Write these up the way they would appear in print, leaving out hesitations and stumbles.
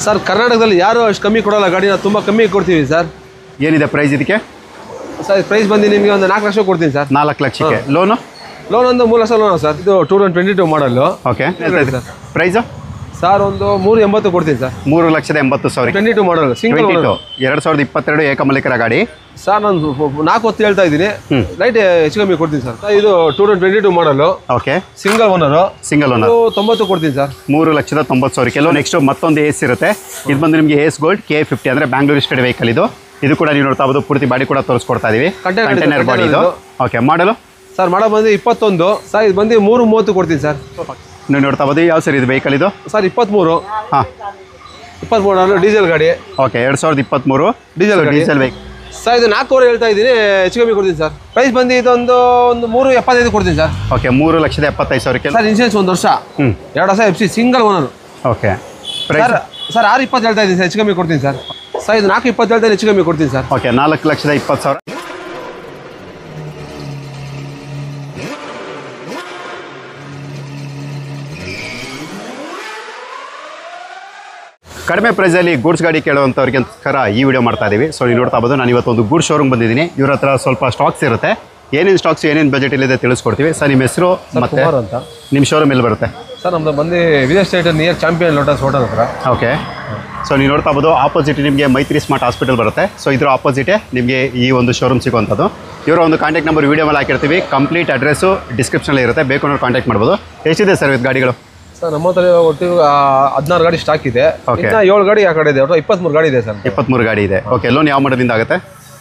Sir ಕರ್ನಾಟಕದಲ್ಲಿ ಯಾರು ಅಷ್ಟು ಕಮ್ಮಿ ಕೊಡೋಲ್ಲ ಗಾಡಿನ ತುಂಬ ಕಮ್ಮಿ ಕೊಡ್ತೀವಿ ಸರ್. ಏನಿದೆ ಪ್ರೈಸ್ ಇದಕ್ಕೆ? ಸರ್ ಪ್ರೈಸ್ ಬಂದು ನಿಮಗೆ ಒಂದು 4 ಲಕ್ಷ ಕೊಡ್ತೀನಿ ಸರ್. 4 ಲಕ್ಷಕ್ಕೆ ಲೋನು? ಲೋನ್ ಒಂದು 3 ಲಕ್ಷ ಲೋನ್ ಸರ್. ಇದು 2022 model. Okay sir. Price sir ಒಂದು 380 ಕೊಡ್ತೀನಿ ಸರ್. 3,80,000. 22 ಮಾಡಲ್ ಸಿಂಗಲ್ 2022 ಏಕಮಲಿಕರ ಗಾಡಿ ಸರ್. ನಾನು 4 ಹೊತ್ತು ಹೇಳ್ತಾ ಇದ್ದೀನಿ, ಲೈಟ್ ಹೆಚ್ಚು ಕಮ್ಮಿ ಕೊಡ್ತೀನಿ ಸರ್. ಇದು 2022 ಮಾಡಲು. Okay single owner. 90 ಕೊಡ್ತೀನಿ ಸರ್. 3,90,000 ಲೋನ್. ನೆಕ್ಸ್ಟ್ ಮತ್ತೊಂದು ಏಸ್ ಇರುತ್ತೆ. ಇದು ಬಂದು ನಿಮಗೆ ಏಸ್ ಗೋಲ್ಡ್ K50 ಅಂದರೆ ಬ್ಯಾಂಗ್ಳೂರ್ ಸ್ಟೇಟ್ ವೆಹಿಕಲ್. ಇದು ಕೂಡ ನೀವು ನೋಡ್ತಾ ಇರ್ಬೋದು. ಪೂರ್ತಿ ಬಾಡಿ ಕೂಡ ತೋರಿಸ್ಕೊಡ್ತಾ ಇದೀವಿ. ಕಂಟೈನರ್ ಬಾಡಿ ಇದು. ಓಕೆ ಮಾಡಲು ಸರ್ ಬಂದು 21 ಸರ್. ಇದು ಬಂದು 330 ಕೊಡ್ತೀನಿ ಸರ್. ನೀವು ನೋಡ್ತಾ ಇರ್ಬೋದು. ಯಾವ ಸರ್ ಇದು ವೆಹಿಕಲ್ ಇದು? ಸರ್ 23. ಹಾಂ 23 ಡೀಸೆಲ್ ಗಾಡಿ. Okay 2023 diesel vehicle sir. ಇದು 4 ಹೇಳ್ತಾ ಇದ್ದೀನಿ, ಹೆಚ್ಚು ಕಮ್ಮಿ ಕೊಡ್ತೀನಿ ಸರ್. ಪ್ರೈಸ್ ಬಂದು ಇದೊಂದು 375 ಕೊಡ್ತೀನಿ ಸರ್. Okay 3,75,000 sir. ಇನ್ಶೂರೆನ್ಸ್ 1 ವರ್ಷ. 2 ವರ್ಷ FC single owner. Okay sir 620 ಹೇಳ್ತಾ ಇದ್ದೀನಿ ಸರ್, ಹೆಚ್ಚು ಕಮ್ಮಿ ಕೊಡ್ತೀನಿ ಸರ್. ಸರ್ ಇದು 420 ಹೇಳ್ತಾ ಹೆಚ್ಚು ಕಮ್ಮಿ ಕೊಡ್ತೀನಿ ಸರ್. ಓಕೆ 4,20,000. ಕಡಿಮೆ ಪ್ರೈಸಲ್ಲಿ ಗೂಡ್ಸ್ ಗಾಡಿ ಕೇಳುವಂಥವ್ರಿಗೋಸ್ಕರ ಈ ವಿಡಿಯೋ ಮಾಡ್ತಾ ಇದ್ದೀವಿ. ಸೊ ನೀವು ನೋಡ್ತಾ ಇರ್ಬೋದು. ನಾನು ಇವತ್ತೊಂದು ಗೂಡ್ಸ್ ಶೋರೂಮ್ ಬಂದಿದ್ದೀನಿ. ಇವ್ರ ಹತ್ರ ಸ್ವಲ್ಪ ಸ್ಟಾಕ್ಸ್ ಇರುತ್ತೆ. ಏನೇನು ಸ್ಟಾಕ್ಸ್ ಏನೇನು ಬಜೆಟಲ್ಲಿದೆ ತಿಳಿಸ್ಕೊಡ್ತೀವಿ. ಸರ್ ನಿಮ್ಮ ಹೆಸರು ಮತ್ತು ನಿಮ್ಮ ಶೋರೂಮ್ ಎಲ್ಲಿ ಬರುತ್ತೆ? ಸರ್ ನಮ್ಮದು ಬಂದು Vijay state near champion lotus hotel ಹತ್ರ. ಓಕೆ ಸೊ ನೀವು ನೋಡ್ತಾ ಇರ್ಬೋದು. ಆಪೋಸಿಟ್ ನಿಮಗೆ ಮೈತ್ರಿ ಸ್ಮಾರ್ಟ್ ಹಾಸ್ಪಿಟಲ್ ಬರುತ್ತೆ. ಸೊ ಇದ್ರ ಆಪೋಸಿಟೇ ನಿಮಗೆ ಈ ಒಂದು ಶೋರೂಮ್ ಸಿಗುವಂಥದ್ದು. ಇವರ ಒಂದು ಕಾಂಟ್ಯಾಕ್ಟ್ ನಂಬರ್ ವೀಡಿಯೋ ಮೇಲೆ ಹಾಕಿರ್ತೀವಿ. ಕಂಪ್ಲೀಟ್ ಅಡ್ರೆಸ್ಸು ಡಿಸ್ಕ್ರಿಪ್ಷನಲ್ಲಿ ಇರುತ್ತೆ. ಬೇಕು ಅನ್ನೋರು ಕಾಂಟ್ಯಾಕ್ಟ್ ಮಾಡ್ಬೋದು. ಎಷ್ಟಿದೆ ಸರ್ ಇದು ಗಾಡಿಗಳು? ಸರ್ ನಮ್ಮ ಹತ್ರ ಒಟ್ಟು 16 ಗಾಡಿ ಸ್ಟಾಕ್ ಇದೆ. ಇನ್ನು 7 ಗಾಡಿ ಆ ಕಡೆ ಇದೆ. ಒಟ್ಟು 23 ಗಾಡಿ ಇದೆ ಸರ್. 23 ಗಾಡಿ ಇದೆ. ಓಕೆ ಲೋನ್ ಯಾವ ಮಾಡೋದಿಂದ ಆಗುತ್ತೆ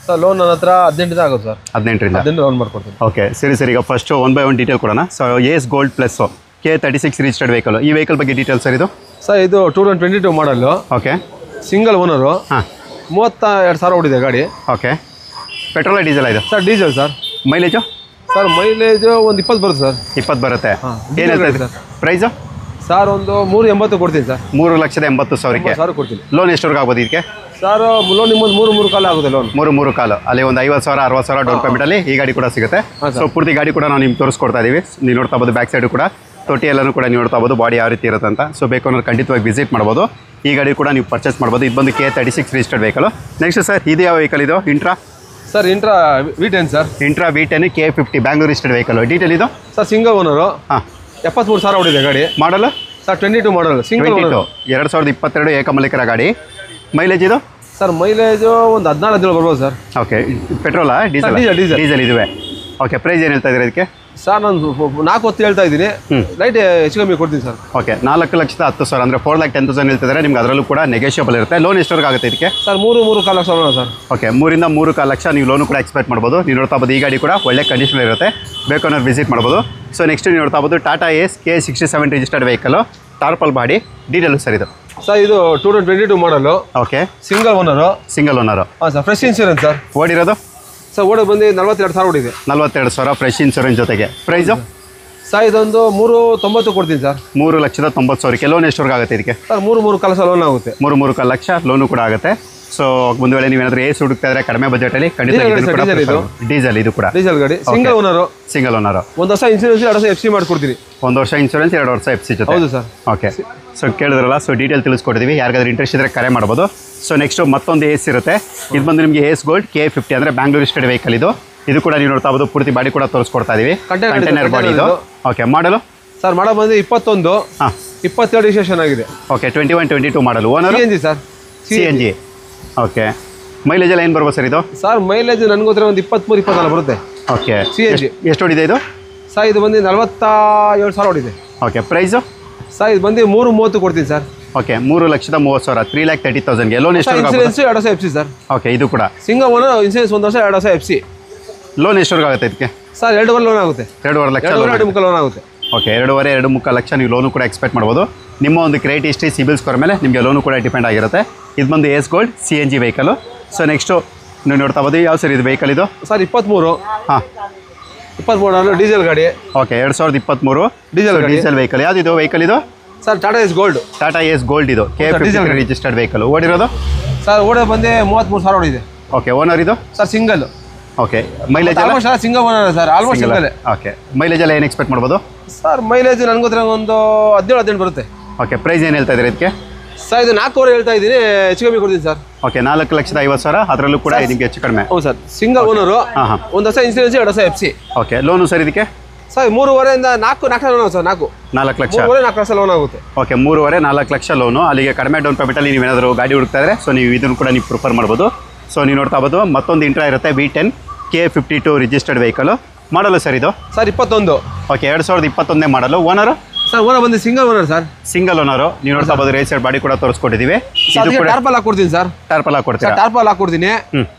ಸರ್? ಲೋನ್ ನನ್ನ ಹತ್ರ 18 ಆಗುತ್ತೆ ಸರ್. 18 ಲೋನ್ ಮಾಡ್ಕೊಡ್ತೀನಿ. ಓಕೆ ಸರಿ ಈಗ ಫಸ್ಟ್ 1 by 1 ಡೀಟೇಲ್ ಕೊಡೋಣ. So Ace Gold Plus K36 registered vehicle. ಈ ವೆಹಿಕಲ್ ಬಗ್ಗೆ ಡೀಟೇಲ್ಸ್ ಸರ್ ಇದು? ಸರ್ ಇದು 2022 ಮಾಡಲ್ಲು. Okay single owner. ಹಾಂ 32,000 ಓಡಿದೆ ಗಾಡಿ. ಓಕೆ ಪೆಟ್ರೋಲ್ ಡೀಸೆಲ್ ಇದು sir? Diesel sir. Mileage sir mileage ಒಂದು 20 ಬರುತ್ತೆ ಸರ್. 20 ಬರುತ್ತೆ. ಏನು ಹೇಳ್ತಾ ಸರ್ ಪ್ರೈಸು? ಸರ್ ಒಂದು 380 ಕೊಡ್ತೀನಿ ಸರ್. 3,80,000 ಕೊಡ್ತೀನಿ. ಲೋನ್ ಎಷ್ಟವರೆಗೆ ಆಗ್ಬೋದು ಇದಕ್ಕೆ ಸರ್? ಲೋನ್ ನಿಮ್ಮೊಂದು 3 ಕಾಲ ಆಗುತ್ತೆ. ಲೋನ್ 3 ಕಾಲು. ಅಲ್ಲಿ ಒಂದು 50,000 60,000 ಡೌನ್ ಪೇಮೆಂಟಲ್ಲಿ ಈ ಗಾಡಿ ಕೂಡ ಸಿಗುತ್ತೆ. ಸೊ ಪೂರ್ತಿ ಗಾಡಿ ಕೂಡ ನಾವು ನಿಮ್ಗೆ ತೋರಿಸ್ಕೊಡ್ತಾ ಇದೀವಿ. ನೀವು ನೋಡ್ತಾ ಇರ್ಬೋದು. ಬ್ಯಾಕ್ ಸೈಡು ಕೂಡ ತೊಟ್ಟಿ ಎಲ್ಲನೂ ಕೂಡ ನೀವು ನೋಡ್ತಾ ಇರ್ಬೋದು. ಬಾಡಿ ಯಾವ ರೀತಿ ಇರುತ್ತೆ ಅಂತ. ಸೊ ಬೇಕು ಅನ್ನೋರು ಖಂಡಿತವಾಗಿ ವಿಸಿಟ್ ಮಾಡ್ಬೋದು. ಈ ಗಾಡಿ ಕೂಡ ನೀವು ಪರ್ಚೇಸ್ ಮಾಡ್ಬೋದು. ಇದು ಬಂದು K36 registered vehicle. Next sir ಇದು ಯಾವ ವೆಹಿಕಲ್ ಇದು? Intra sir. Intra V10 sir. Intra V10 K50 Bangalore registered vehicle. Detail ಇದು? Sir single owner. ಹಾಂ 73,000 ಓಡಿದೆ ಗಾಡಿ. ಮಾಡಲು ಸರ್ 22 ಮಾಡಲ್ ಸಿಂಗಲ್ 2022 ಏಕಮಲಿಕರ ಗಾಡಿ. ಮೈಲೇಜ್ ಇದು? ಸರ್ ಮೈಲೇಜು ಒಂದು 14 ಬರ್ಬೋದು ಸರ್. ಓಕೆ ಪೆಟ್ರೋಲಾ ಡೀಸೆಲ್? ಡೀಸೆಲ್ ಇದುವೆ. ಓಕೆ ಪ್ರೈಸ್ ಏನು ಹೇಳ್ತಾ ಇದ್ದೀರಾ ಇದಕ್ಕೆ? ಸರ್ ನಾನು 4 ಹೊತ್ತು ಹೇಳ್ತಾ ಇದ್ದೀನಿ, ಲೈಟ್ ಹೆಚ್ಚು ಕಮ್ಮಿ ಕೊಡ್ತೀನಿ ಸರ್. ಓಕೆ 4,10,000 ಅಂದರೆ 4,10,000 ಹೇಳ್ತಿದ್ದಾರೆ. ನಿಮ್ಗೆ ಅದರಲ್ಲೂ ಕೂಡ ನೆಗೋಷಿಯಬಲ್ ಇರುತ್ತೆ. ಲೋನ್ ಎಷ್ಟವರೆಗೆ ಆಗುತ್ತೆ ಇದಕ್ಕೆ? Sir 3.25 lakh loan sir. Okay 3 ಇಂದ 3.25 ಲಕ್ಷ ನೀವು ಲೋನು ಕೂಡ ಎಕ್ಸ್ಪೆಕ್ಟ್ ಮಾಡ್ಬೋದು. ನೀವು ನೋಡ್ತಾ ಇರ್ಬೋದು. ಈ ಗಾಡಿ ಕೂಡ ಒಳ್ಳೆ ಕಂಡೀಷನ್ ಇರುತ್ತೆ. ಬೇಕು ಅನ್ನೋರು ವಿಸಿಟ್ ಮಾಡ್ಬೋದು. ಸೊ ನೆಕ್ಸ್ಟ್ ನೀವು ನೋಡ್ತಾ ಇರ್ಬೋದು. Tata Ace K67 registered vehicle. Tarpaulin body. Detail sir ಇದು? ಸರ್ ಇದು 2022 ಮಾಡಲು. Okay single owner. ಹಾಂ ಸರ್ ಫ್ರೆಶ್ ಇನ್ಶೂರೆನ್ಸ್ ಸರ್. ಓಡಿರೋದು? ಸರ್ ಓಡಿ ಬಂದು 42,000 ಓಡಿದೆ. 42,000 ಫ್ರೆಶ್ ಇನ್ಶೂರೆನ್ಸ್ ಜೊತೆಗೆ. ಪ್ರೈಸು? ಸರ್ ಇದೊಂದು 390 ಕೊಡ್ತೀನಿ ಸರ್. 3,90,000 ಲೋನ್ ಎಷ್ಟವರೆಗೆ ಆಗುತ್ತೆ ಇದಕ್ಕೆ? ಸರ್ 3 ಕಾಲ ಲೋನ್ ಆಗುತ್ತೆ. 3 ಲಕ್ಷ ಲೋನು ಕೂಡ ಆಗುತ್ತೆ. ಸೊ ಒಂದು ವೇಳೆ ನೀವೇನಾದರೂ ಏಸ್ ಹುಡುಕ್ತಾ ಇದ್ರೆ ಕಡಿಮೆ ಬಜೆಟಲ್ಲಿ ಖಂಡಿತ ಡೀಸೆಲ್ ಇದು ಕೂಡ ಡೀಸೆಲ್ ಗಾಡಿ. Single owner. 1 ವರ್ಷ ಇನ್ಶೂರೆನ್ಸ್ 2 ವರ್ಷ FC ಮಾಡ್ಕೊಡ್ತೀನಿ. 1 ವರ್ಷ ಇನ್ಶೂರೆನ್ಸ್ 2 ವರ್ಷ FC ಜೊತೆ. ಹೌದು ಸರ್. ಓಕೆ ಸೊ ಕೇಳಿದ್ರಲ್ಲ. ಸೊ ಡೀಟೇಲ್ ತಿಳಿಸ್ಕೊಡ್ತೀವಿ. ಯಾರಿಗಾದ್ರೂ ಇಂಟ್ರೆಸ್ಟ್ ಇದ್ದರೆ ಕರೆ ಮಾಡ್ಬೋದು. ಸೊ ನೆಕ್ಸ್ಟ್ ಮತ್ತೊಂದು ಏಸ್ ಇರುತ್ತೆ. ಇದು ಬಂದು ನಿಮಗೆ ಏಸ್ ಗೋಲ್ಡ್ K50 ಅಂದರೆ ಬ್ಯಾಂಗ್ಳೂರ್ ಸ್ಟೇಟ್ ವೆಹಿಕಲ್. ಇದು ಕೂಡ ನೀವು ನೋಡ್ತಾ ಇರ್ಬೋದು. ಪೂರ್ತಿ ಬಾಡಿ ಕೂಡ ತೋರಿಸ್ಕೊಡ್ತಾ ಇದೀವಿ. ಕಂಟೈನರ್ ಬಾಡಿ ಇದು. ಓಕೆ ಮಾಡಲು? ಸರ್ ಬಂದು 21. ಹಾಂ 22 ರಿಜಿಸ್ಟ್ರೇಷನ್ ಆಗಿದೆ. ಓಕೆ 21-22 ಮಾಡಲು. Owner CNG sir. CNG. Okay mileage ಎಲ್ಲ ಏನು ಬರ್ಬೋದು ಸರ್ ಇದು? ಸರ್ ಮೈಲೇಜ್ ನನಗೆ ಗೊತ್ತಿರೋ ಒಂದು 23-24 ಬರುತ್ತೆ. Okay CNG. ಎಷ್ಟು ಹೊಡಿದೆ ಇದು? ಸರ್ ಇದು ಬಂದು 47,000 ಹೊಡಿದೆ. Okay price? ಸರ್ ಇದು ಬಂದು 330 ಕೊಡ್ತೀನಿ ಸರ್. ಓಕೆ 3,30,000 3,30,000 ಲೋನ್ ಎಷ್ಟು? ಇನ್ಶೂರೆನ್ಸ್ 2 ವರ್ಷ FC ಸರ್. ಓಕೆ ಇದು ಕೂಡ ಸಿಂಗಲ್ ಓನರ್. ಇನ್ಶೂರೆನ್ಸ್ 1 ವರ್ಷ 2 ವರ್ಷ FC. ಲೋನ್ ಎಷ್ಟವರೆಗೆ ಆಗುತ್ತೆ ಇದಕ್ಕೆ? ಸರ್ 2.5 ಲೋನ್ ಆಗುತ್ತೆ. 2.5 ಲಕ್ಷ. 2.5 ಲೋನ್ ಆಗುತ್ತೆ. ಓಕೆ 2.5 ಲಕ್ಷ ನೀವು ಲೋನು ಕೂಡ ಎಕ್ಸ್ಪೆಕ್ಟ್ ಮಾಡ್ಬೋದು. ನಿಮ್ಮ ಒಂದು ಕ್ರೆಡಿಟ್ ಹಿಸ್ಟ್ರಿ ಸಿಬಿಲ್ ಸ್ಕೋರ್ ಮೇಲೆ ನಿಮಗೆ ಲೋನು ಕೂಡ ಡಿಪೆಂಡ್ ಆಗಿರುತ್ತೆ. ಇದು ಬಂದು Ace gold CNG vehicle. So next ನೀವು ನೋಡ್ತಾ ಇರ್ಬೋದು. ಯಾವ ಸರ್ ಇದು ವೆಹಿಕಲ್ ಇದು? ಸರ್ 23. ಹಾಂ 23 ಡೀಸೆಲ್ ಗಾಡಿ. Okay 2023 diesel vehicle. ಯಾವ್ದು ವೆಹಿಕಲ್ ಇದು? ಸರ್ ಟಾಟಾ ಏಸ್ ಗೋಲ್ಡ್. ಟಾಟಾ ಏಸ್ ಗೋಲ್ಡ್ ಇದು K50 ರಿಜಿಸ್ಟರ್ಡ್ ವೆಹಿಕಲ್. ಓಡಿರೋದು? ಸರ್ ಓಡೋದು ಬಂದು 33,000 ಓಡಿದೆ. ಓಕೆ ಓನರ್ ಇದು? Sir single. Okay mileage almost single owner sir. Almost single. Okay mileage ಎಲ್ಲ ಏನು ಎಕ್ಸ್ಪೆಕ್ಟ್ ಮಾಡ್ಬೋದು? ಸರ್ ಮೈಲೇಜ್ ನನಗೆ ಗೊತ್ತಿರೋ ಒಂದು 17-18 ಬರುತ್ತೆ. ಓಕೆ ಪ್ರೈಸ್ ಏನು ಹೇಳ್ತಾ ಇದ್ದೀರಾ ಇದಕ್ಕೆ? ಸರ್ ಇದು 4 ಹೇಳ್ತಾ ಇದ್ದೀನಿ, ಹೆಚ್ಚು ಕಮ್ಮಿ ಕೊಡ್ತೀನಿ ಸರ್. ಓಕೆ 4,50,000 ಅದರಲ್ಲೂ ಕೂಡ ನಿಮಗೆ ಹೆಚ್ಚು ಕಡಿಮೆ. ಹೌದು ಸರ್, ಸಿಂಗಲ್ ಓನರು. ಒಂದು ವರ್ಷ ಇನ್ಸೂರೆನ್ಸ್, 2 ವರ್ಷ FC. ಓಕೆ ಲೋನು ಸರ್ ಇದಕ್ಕೆ sir 3.5 4 lakh loan sir. 4 lakh 4 lakh loan ಆಗುತ್ತೆ. Okay 3.5 4 lakh loan. ಅಲ್ಲಿಗೆ ಕಡಿಮೆ ಡೌನ್ ಪೇಮೆಂಟಲ್ಲಿ ನೀವು ಏನಾದರೂ ಗಾಡಿ ಹುಡುಕ್ತಾ ಇದ್ರೆ ಸೊ ನೀವು ಇದನ್ನು ಕೂಡ ನೀವು ಪ್ರಿಫರ್ ಮಾಡ್ಬೋದು. ಸೊ ನೀವು ನೋಡ್ತಾ ಇರ್ಬೋದು ಮತ್ತೊಂದು ಇಂಟ್ರಾ ಇರುತ್ತೆ V10 K52 ರಿಜಿಸ್ಟರ್ಡ್ ವೆಹಿಕಲ್. ಮಾಡಲು ಸರ್ ಇದು ಸರ್ 21. ಓಕೆ 2021 ಮಾಡಲು. ಓನರು ಸರ್ ಓನರ್ ಬಂದು single owner sir. Single owner. ನೀವು ನೋಡ್ತಾ ಇರ್ಬೋದು ರೇಸ್ ಸೈಡ್ ಬಾಡಿ ಕೂಡ ತೋರಿಸ್ಕೊಟ್ಟಿದ್ದೀವಿ. ಇದು ಕೂಡ ಟಾರ್ಪಲ್ ಹಾಕೊಡ್ತೀನಿ ಸರ್. ಟಾರ್ಪಲ್ ಹಾಕೊಡ್ತೀರಾ? ಟಾರ್ಪಲ್ ಹಾಕೊಡ್ತೀನಿ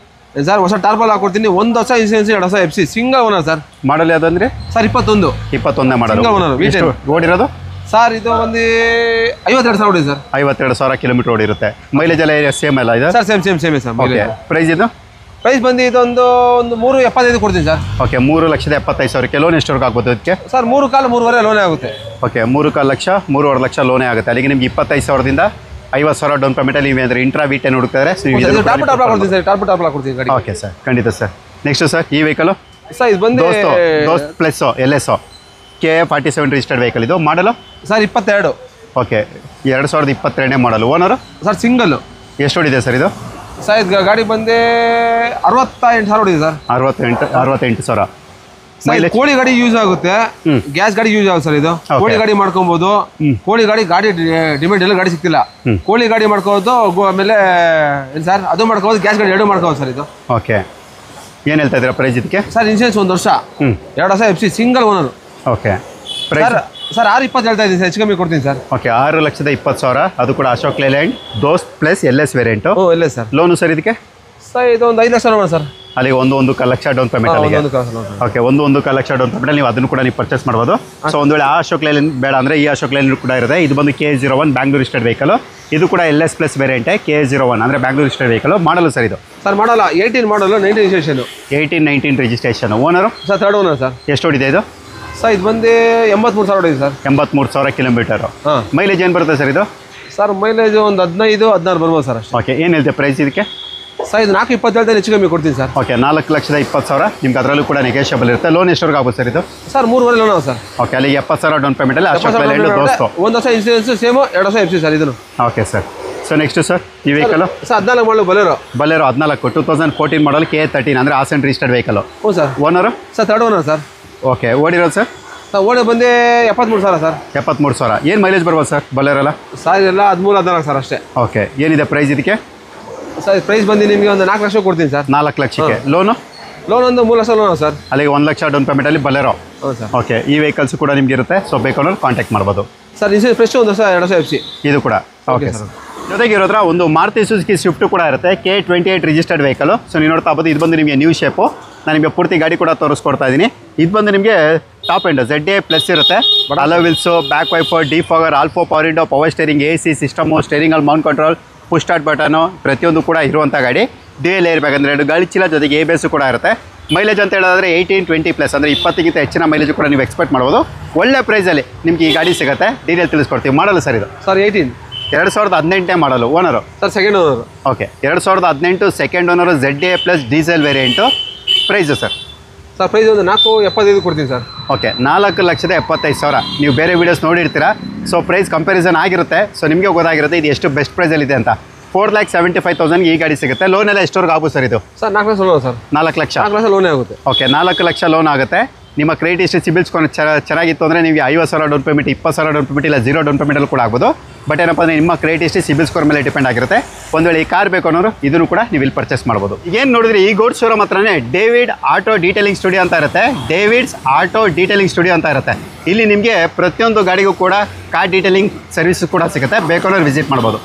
ಸರ್. ಹೊಸ ಟಾರ್ಪಲ್ ಹಾಕೊಡ್ತೀನಿ. 1 ವರ್ಷ ಇನ್ಸೂರೆನ್ಸ್, 2 ವರ್ಷ FC. Single owner sir. Model ಯಾವ್ದಂದ್ರೆ sir 21 model. Single owner. V10 ಓಡಿರೋದು sir ಇದು ಒಂದು 52,000 ಓಡಿದೆ ಸರ್. 52,000 ಕಿಲೋಮೀಟರ್ ಓಡಿರುತ್ತೆ. ಮೈಲೇಜ್ ಎಲ್ಲ ಸೇಮ್ ಎಲ್ಲ ಇದೆ ಸರ್? Same sir. ಓಕೆ ಪ್ರೈಸ್ ಇದು ಪ್ರೈಸ್ ಬಂದು ಇದೊಂದು 3.75 ಕೊಡ್ತೀನಿ ಸರ್. ಓಕೆ 3,75,000 ಲೋನ್ ಎಷ್ಟವರೆಗೂ ಆಗ್ಬೋದು ಇದಕ್ಕೆ? ಸರ್ 3 ಕಾಲು 3.5 ಲೋನೇ ಆಗುತ್ತೆ. ಓಕೆ 3.5 ಲಕ್ಷ 3.5 ಲಕ್ಷ ಲೋನೇ ಆಗುತ್ತೆ. ಅಲ್ಲಿಗೆ ನಿಮ್ಗೆ 25,000ದಿಂದ 50,000 ಡೌನ್ ಪೇಮೆಂಟಲ್ಲಿ ನೀವು ಅಂದರೆ ಇಂಟ್ರಾ V10 ಹುಡುಕ್ತಾರೆ. ಕೊಡ್ತೀನಿ ಸರ್. ಟಾರ್ಪಲ್ ಕೊಡ್ತೀನಿ ಗಾಡಿ. ಓಕೆ ಸರ್ ಖಂಡಿತ ಸರ್. ನೆಕ್ಸ್ಟ್ ಸರ್ ಈ ವೆಹಿಕಲ್ ಸರ್ ಇದು ಬಂದು ದೋಸ್ತ್ plus LS K47 registered vehicle. ಇದು ಮಾಡಲು ಸರ್ 22. ಓಕೆ 2022 ಮಾಡಲು. Owner sir single. ಎಷ್ಟು ಹೊಡಿದೆ ಸರ್ ಇದು? ಸರ್ ಇದು ಗಾಡಿ ಬಂದು 68,000 ಹೊಡಿದೆ ಸರ್. 68,000. ಕೋಳಿ ಗಾಡಿ ಯೂಸ್ ಆಗುತ್ತೆ, ಗ್ಯಾಸ್ ಗಾಡಿ ಯೂಸ್ ಆಗುತ್ತೆ ಸರ್. ಇದು ಕೋಳಿ ಗಾಡಿ ಮಾಡ್ಕೊಬಹುದು. ಕೋಳಿ ಗಾಡಿ ಡಿಮ್ಯಾಂಡ್ ಎಲ್ಲ ಗಾಡಿ ಸಿಗ್ತಿಲ್ಲ. ಕೋಳಿ ಗಾಡಿ ಮಾಡ್ಕೋಬಹುದು. ಆಮೇಲೆ ಸರ್ ಅದು ಮಾಡ್ಕೋಬಹುದು, ಗ್ಯಾಸ್ ಗಾಡಿ 2 ಮಾಡ್ಕೋಬಹುದು ಸರ್. ಇದು ಓಕೆ ಏನು ಹೇಳ್ತಾ ಇದ್ದೀರಾ ಪ್ರೈಸ್ ಇದಕ್ಕೆ? ಸರ್ ಇನ್ಸೂರೆನ್ಸ್ 1 ವರ್ಷ, 2 ವರ್ಷ FC. Single owner. Okay sir 6.20 ಹೇಳ್ತಾ ಇದ್ದೀನಿ ಸರ್. ಹೆಚ್ಚು ಕಮ್ಮಿ ಕೊಡ್ತೀನಿ ಸರ್. ಓಕೆ 6,20,000. ಅದು ಕೂಡ ಅಶೋಕ್ ಲೇಲ್ಯಾಂಡ್ ದೋಸ್ತ್ ಪ್ಲಸ್ LS ವೇರಿಯಂಟು. ಇಲ್ಲ ಸರ್. ಲೋನು ಸರ್ ಇದಕ್ಕೆ? ಸರ್ ಇದು ಒಂದು 5 ಲಕ್ಷ ಲೋನ್ ಸರ್. ಅಲ್ಲಿಗೆ 1.1 ಲಕ್ಷ ಡೌನ್ ಪೇಮೆಂಟ್. ಅಲ್ಲಿಗೆ ಓಕೆ 1.1 ಲಕ್ಷ ಡೌನ್ ಪೇಮೆಂಟ್ ನೀವು ಅದನ್ನು ಕೂಡ ನೀವು ಪರ್ಚೇಸ್ ಮಾಡ್ಬೋದು. ಸೊ ಒಂದು ವೇಳೆ ಆ ಅಶೋಕ್ ಲೇಲ್ಯಾಂಡ್ ಬೇಡ ಅಂದರೆ ಈ ಅಶೋಕ್ ಲೇಲ್ಯಾಂಡ್ ಕೂಡ ಇರುತ್ತೆ. ಇದು ಬಂದು K01 ಬ್ಯಾಂಗ್ಳೂರ್ ರಿಜಿಸ್ಟರ್ಡ್ ವೆಹಿಕಲ್. ಇದು ಕೂಡ LS ಪ್ಲಸ್ ವೇರಿಯಂಟೇ K01 ಅಂದರೆ ಬ್ಯಾಂಗ್ಳೂರ್ ರಿಜಿಸ್ಟರ್ಡ್ ವೆಹಿಕಲ್. ಮಾಡಲು ಸರ್ ಇದು? ಸರ್ ಮಾಡಲ್ಲ 18 ಮಾಡಲು 19 registration. 19 registration. Owner sir 3rd owner sir. ಎಷ್ಟು ಹೊಡಿದೆ ಇದು? ಸರ್ ಇದು ಬಂದು 83,000 ಹೊಡಿದೆ ಸರ್. 83,000 ಕಿಲೋಮೀಟರು. ಮೈಲೇಜ್ ಏನು ಬರುತ್ತೆ ಸರ್ ಇದು? ಸರ್ ಮೈಲೇಜ್ ಒಂದು 15-16 ಬರ್ಬೋದು ಸರ್ ಅಷ್ಟೇ. ಓಕೆ ಏನು ಹೇಳ್ತೆ ಪ್ರೈಸ್ ಇದಕ್ಕೆ? ಸರ್ ಇದು 4.20 ಹೆಚ್ಚು ಕಮ್ಮಿ ಕೊಡ್ತೀನಿ ಸರ್. ಓಕೆ 4,20,000 ನಿಮ್ಗೆ ಅದರಲ್ಲೂ ಕೂಡ ನೆಗೋಷಿಯಬಲ್ ಇರುತ್ತೆ. ಲೋನ್ ಎಷ್ಟವರೆಗೂ ಆಗುತ್ತೆ ಸರ್ ಇದು? Sir 3.5 loan sir. ಓಕೆ ಅಲ್ಲಿಗೆ 70,000 ಡೌನ್ ಪೇಮೆಂಟಲ್ಲಿ ಅಶೋಕ್ ಲೇಲ್ಯಾಂಡ್ ದೋಸ್ತು. 1 ವರ್ಷ ಇನ್ಸೂರೆನ್ಸ್ ಸೇಮು, 2 ವರ್ಷ FC ಸರ್ ಇದನ್ನು. Okay sir. So next sir ಈ vehicle sir 14 model Bolero 14 2014 model K13 ಅಂದರೆ ಆಸೆಂಟ್ ರಿಜಿಸ್ಟರ್ಡ್ ವೆಹಿಕಲ್. ಹ್ಞೂ sir. Owner sir 3rd owner sir. Okay ಓಡಿರೋದು ಸರ್? ಸರ್ ಓಡಿ ಬಂದು 73,000 ಸರ್. 73,000. ಏನು ಮೈಲೇಜ್ ಬರ್ಬೋದು ಸರ್ ಬಲೇರೆಲ್ಲ? ಸರ್ ಇದೆಲ್ಲ 13-14 ಸರ್ ಅಷ್ಟೇ. ಓಕೆ ಏನಿದೆ ಪ್ರೈಸ್ ಇದಕ್ಕೆ? ಸರ್ ಪ್ರೈಸ್ ಬಂದು ನಿಮಗೆ ಒಂದು 4 ಲಕ್ಷ ಕೊಡ್ತೀನಿ ಸರ್. 4 ಲಕ್ಷಕ್ಕೆ. ಲೋನು ಒಂದು 3 ಲಕ್ಷ ಲೋನ್ ಸರ್. ಅಲ್ಲಿಗೆ 1 ಲಕ್ಷ ಡೌನ್ ಪೇಮೆಂಟಲ್ಲಿ ಬಲೇರೋ. ಹೌದು ಸರ್. ಓಕೆ ಈ ವೆಹಿಕಲ್ಸ್ ಕೂಡ ನಿಮ್ಗೆ ಇರುತ್ತೆ. ಸೊ ಬೇಕಾದ್ರೆ ಕಾಂಟ್ಯಾಕ್ಟ್ ಮಾಡ್ಬೋದು ಸರ್. ಇನ್ಸೂರೆನ್ಸ್ ಫ್ರೆಶ್ 1 ವರ್ಷ, 2 ವರ್ಷ FC ಇದು ಕೂಡ. Okay sir. ಜೊತೆಗೆ ಇರೋದ್ರ ಒಂದು ಮಾರುತಿ ಸುಜುಕಿ ಸ್ವಿಫ್ಟ್ ಕೂಡ ಇರುತ್ತೆ K28 ರಿಜಿಸ್ಟರ್ಡ್ ವೆಹಿಕಲ್. ಸೊ ನೀವು ನೋಡ್ತಾ ಇರ್ಬೋದು ಇದು ಬಂದು ನಿಮಗೆ ನ್ಯೂ ಶೇಪು. ನಾನು ನಿಮಗೆ ಪೂರ್ತಿ ಗಾಡಿ ಕೂಡ ತೋರಿಸ್ಕೊಡ್ತಾ ಇದ್ದೀನಿ. ಇದು ಬಂದು ನಿಮಗೆ ಟಾಪ್ ಎಂಡ್ ZA ಪ್ಲಸ್ ಇರುತ್ತೆ. Alloy wheels, back wiper, defogger, all four power window, power steering, AC system, steering ಅಲ್ಲಿ mount control, push start button ಪ್ರತಿಯೊಂದು ಕೂಡ ಇರುವಂಥ ಗಾಡಿ. ಡ್ಯೂಯಲ್ ಏರ್ ಬ್ಯಾಗ್ ಅಂದರೆ 2 ಗಾಳಿ ಚೀಲ ಜೊತೆಗೆ ABS ಕೂಡ ಇರುತ್ತೆ. ಮೈಲೇಜ್ ಅಂತ ಹೇಳೋದಾದ್ರೆ 18-20 ಪ್ಲಸ್ ಅಂದರೆ 20ಗಿಂತ ಹೆಚ್ಚಿನ ಮೈಲೇಜ್ ಕೂಡ ನೀವು ಎಕ್ಸ್ಪೆಕ್ಟ್ ಮಾಡ್ಬೋದು. ಒಳ್ಳೆ ಪ್ರೈಸಲ್ಲಿ ನಿಮಗೆ ಈ ಗಾಡಿ ಸಿಗುತ್ತೆ. ಡೀಟೇಲ್ ತಿಳಿಸ್ಕೊಡ್ತೀವಿ. ಮಾಡಲ್ಲ ಸರ್ ಇದು? Sir 18 2018 model. Owner sir 2nd owner. Okay 2018 second owner ZA plus diesel variant. Price sir? Sir price ಒಂದು 4.75 ಕೊಡ್ತೀನಿ ಸರ್. ಓಕೆ 4,75,000. ನೀವು ಬೇರೆ ವೀಡಿಯೋಸ್ ನೋಡಿರ್ತೀರಾ. ಸೊ ಪ್ರೈಸ್ ಕಂಪ್ಯಾರಿಸನ್ ಆಗಿರುತ್ತೆ. ಸೊ ನಿಮಗೆ ಗೊತ್ತಾಗಿರುತ್ತೆ ಇದು ಎಷ್ಟು ಬೆಸ್ಟ್ ಪ್ರೈಸಲ್ಲಿದೆ ಅಂತ. 4,75,000 ಈ ಗಾಡಿ ಸಿಗುತ್ತೆ. ಲೋನ್ ಎಲ್ಲ ಎಷ್ಟವರೆಗೂ ಆಗುತ್ತೆ ಸರ್ ಇದು? Sir 4 lakh loan sir. 4 lakh ಲೋನೇ ಆಗುತ್ತೆ. ಓಕೆ 4 ಲಕ್ಷ ಲೋನ್ ಆಗುತ್ತೆ. ನಿಮ್ಮ ಕ್ರೆಡಿಟ್ ಹಿಸ್ಟ್ರಿ ಸಿಬಿಲ್ ಸ್ಕೋರ್ ಚೆನ್ನಾಗಿತ್ತು ಅಂದರೆ ನಿಮಗೆ 50,000 ಡೌನ್ ಪೇಮೆಂಟ್, 20,000 ಡೌನ್ ಪೇಮೆಂಟ್, ಇಲ್ಲ 0 ಡೌನ್ ಪೇಮೆಂಟಲ್ಲಿ ಕೂಡ ಆಗ್ಬೋದು. ಬಟ್ ಏನಪ್ಪ ಅಂದರೆ ನಿಮ್ಮ ಕ್ರೆಡಿಟ್ ಹಿಸ್ಟ್ರಿ ಸಿಬಿಲ್ ಸ್ಕೋರ್ ಮೇಲೆ ಡಿಪೆಂಡ್ ಆಗಿರುತ್ತೆ. ಒಂದು ವೇಳೆ ಈ ಕಾರ್ ಬೇಕು ಅನ್ನೋರು ಇದನ್ನು ಕೂಡ ನೀವು ಇಲ್ಲಿ ಪರ್ಚೇಸ್ ಮಾಡ್ಬೋದು. ಏನು ನೋಡಿದ್ರೆ ಈ ಗೋಡ್ ಶೋರೂಮ್ ಹತ್ರನೇ ಡೇವಿಡ್ ಆಟೋ ಡೀಟೇಲಿಂಗ್ ಸ್ಟುಡಿಯೋ ಅಂತ ಇರುತ್ತೆ. ಡೇವಿಡ್ಸ್ ಆಟೋ ಡೀಟೇಲಿಂಗ್ ಸ್ಟುಡಿಯೋ ಅಂತ ಇರುತ್ತೆ. ಇಲ್ಲಿ ನಿಮಗೆ ಪ್ರತಿಯೊಂದು ಗಾಡಿಗೂ ಕೂಡ ಕಾರ್ ಡೀಟೇಲಿಂಗ್ ಸರ್ವಿಸ್ ಕೂಡ ಸಿಗುತ್ತೆ. ಬೇಕಾದ್ರೆ ವಿಸಿಟ್ ಮಾಡ್ಬೋದು.